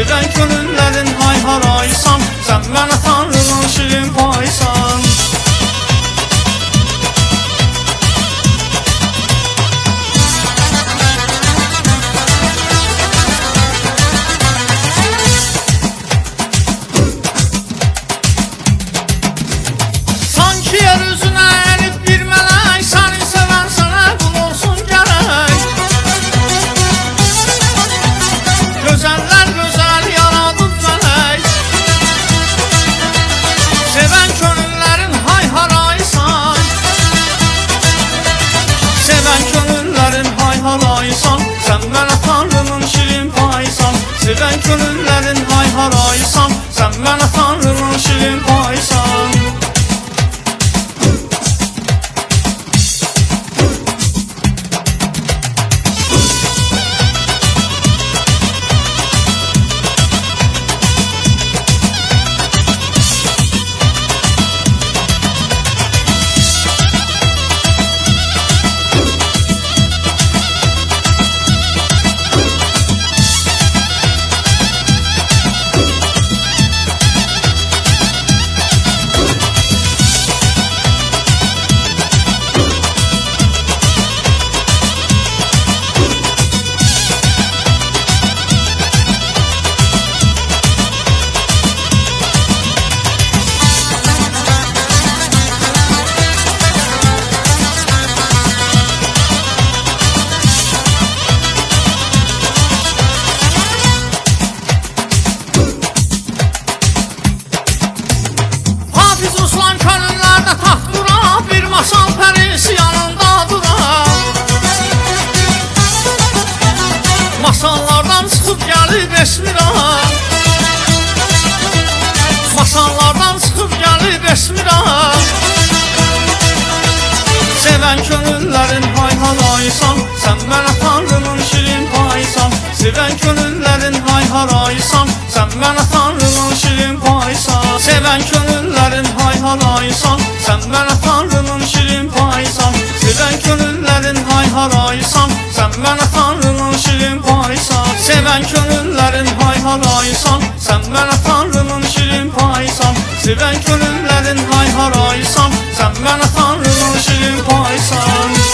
Seven könüllerin hay haraysan, sen bana Tanrının şirin paysan. Sanki yeryüzüne erip bir melek, seni seven sana kul olsun gerek. Gözeller güzel yaradı felek. Seven könüllerin hay haraysan, seven könüllerin hay haraysan, sen bana Tanrının şirin paysan. Seven könüllerin hay haraysan, sen bana Tanrının şirin paysan. Ruslan könüllerde taxt qura, bir masal pərisi yanında dura. Masallardan çıxıb gəlib Esmira, masallardan çıxıb gəlib Esmira. Seven könüllerin hay haraysan, sen bana Tanrının şirin paysan. Seven könüllerin hay haraysan, sen bana Tanrının şirin paysan. Seven könüllerin hay haraysan, sen bana Tanrının şirin paysan. Seven könüllerin hay haraysan, sen bana Tanrının şirin paysan. Seven könüllerin hay haraysan, sen bana Tanrının şirin paysan. Seven könüllerin hay haraysan, sen bana Tanrının şirin paysan.